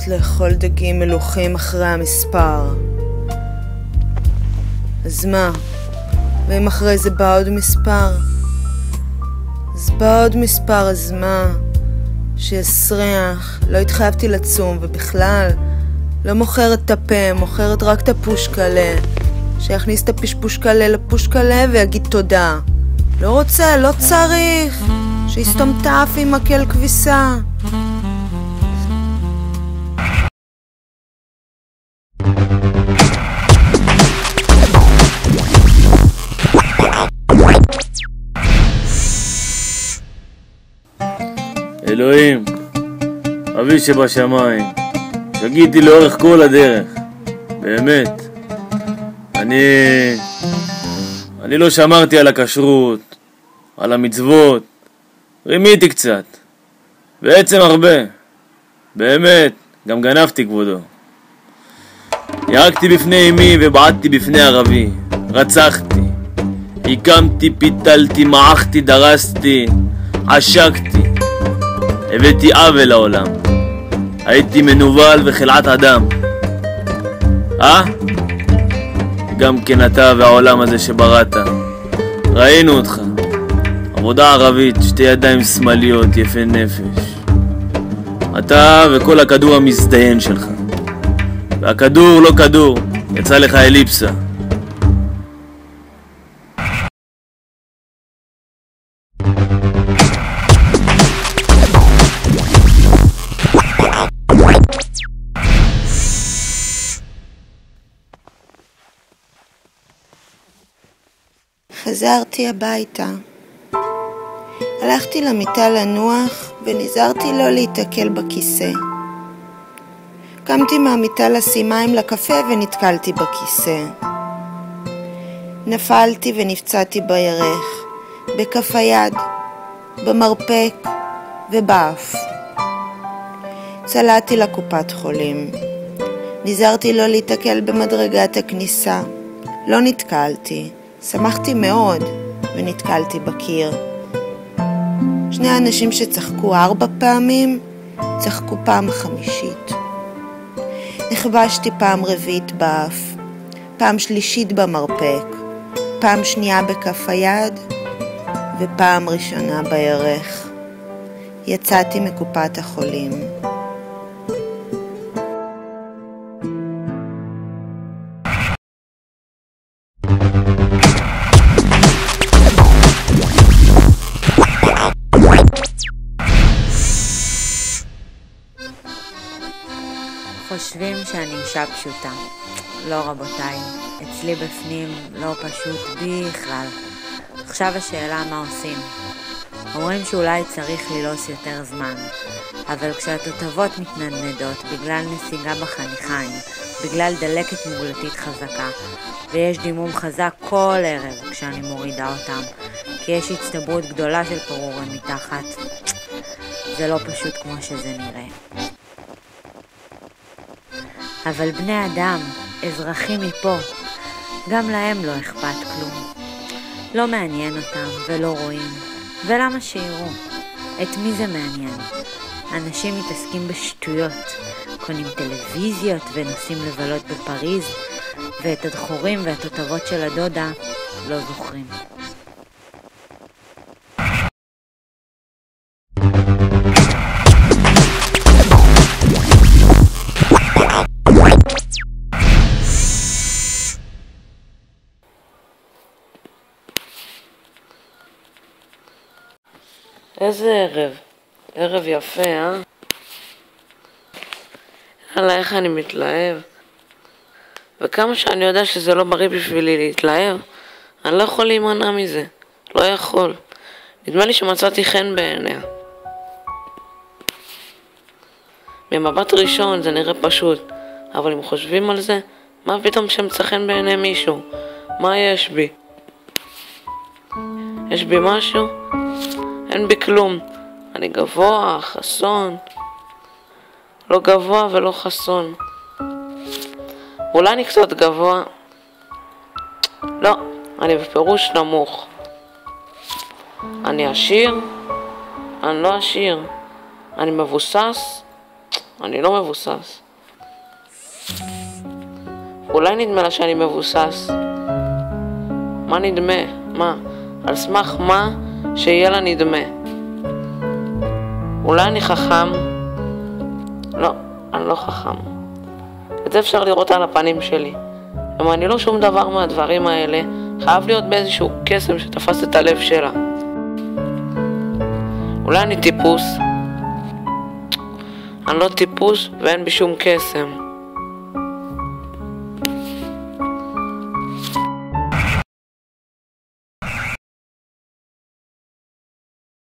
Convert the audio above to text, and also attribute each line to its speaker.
Speaker 1: אוהבת לאכול דגים מלוחים אחרי המספר. אז מה? ואם אחרי זה בא עוד מספר? אז בא עוד מספר, אז מה? שיסריח, לא התחייבתי לצום, ובכלל לא מוכרת את הפה, מוכרת רק את הפושקלה. שיכניס את הפשפושקלה לפושקלה ויגיד תודה. לא רוצה, לא צריך. שיסתום את האף עם מקל כביסה.
Speaker 2: אלוהים, אבי שבשמיים, שגיתי לאורך כל הדרך, באמת. אני לא שמרתי על הכשרות, על המצוות, רימיתי קצת, בעצם הרבה, באמת, גם גנבתי כבודו. ירקתי בפני אמי ובעטתי בפני ערבי, רצחתי, הקמתי, פיתלתי, מעכתי, דרסתי, עשקתי, הבאתי עוול לעולם, הייתי מנוול וחלאת אדם. גם כן אתה והעולם הזה שבראת, ראינו אותך, עבודה ערבית, שתי ידיים שמאליות, יפה נפש. אתה וכל הכדור המזדיין שלך, והכדור לא כדור, יצא לך אליפסה.
Speaker 1: חזרתי הביתה. הלכתי למיטה לנוח ונזהרתי לא להתעכל בכיסא. קמתי מהמיטה לשים מים לקפה ונתקלתי בכיסא. נפלתי ונפצעתי בירך, בכף היד, במרפק ובאף. צלעתי לקופת חולים. נזהרתי לא להתעכל במדרגת הכניסה. לא נתקלתי. שמחתי מאוד ונתקלתי בקיר. שני אנשים שצחקו 4 פעמים, צחקו פעם 5. נכבשתי פעם 4 באף, פעם 3 במרפק, פעם 2 בכף היד ופעם 1 בירך. יצאתי מקופת החולים.
Speaker 3: חושבים שאני אישה פשוטה. לא רבותיי, אצלי בפנים לא פשוט בכלל. עכשיו השאלה מה עושים. אומרים שאולי צריך ללוס יותר זמן, אבל כשהתותבות מתנדנדות בגלל נסיגה בחניכיים, בגלל דלקת מוגלתית חזקה, ויש דימום חזק כל ערב כשאני מורידה אותם, כי יש הצטברות גדולה של פירורים מתחת, זה לא פשוט כמו שזה נראה. אבל בני אדם, אזרחים מפה, גם להם לא אכפת כלום. לא מעניין אותם ולא רואים. ולמה שיראו? את מי זה מעניין? אנשים מתעסקים בשטויות, קונים טלוויזיות ונוסעים לבלות בפריז, ואת הדחורים והתותבות של הדודה לא זוכרים.
Speaker 4: איזה ערב? ערב יפה, יאללה, איך אני מתלהב. וכמה שאני יודע שזה לא בריא בשבילי להתלהב, אני לא יכול להימנע מזה. לא יכול. נדמה לי שמצאתי חן בעיניה. ממבט ראשון זה נראה פשוט, אבל אם חושבים על זה, מה פתאום שמצא חן בעיני מישהו? מה יש בי? יש בי משהו? אין בי כלום. אני גבוה, חסון. לא גבוה ולא חסון. אולי אני קצת גבוה. לא, אני בפירוש נמוך. אני עשיר? אני לא עשיר. אני מבוסס? אני לא מבוסס. אולי נדמה לה שאני מבוסס. מה נדמה? מה? על סמך מה שיהיה לה נדמה? אולי אני חכם? לא, אני לא חכם. את זה אפשר לראות על הפנים שלי. אם אני לא שום דבר מהדברים האלה, חייב להיות באיזשהו קסם שתפס את הלב שלה. אולי אני טיפוס? אני לא טיפוס ואין בי שום קסם.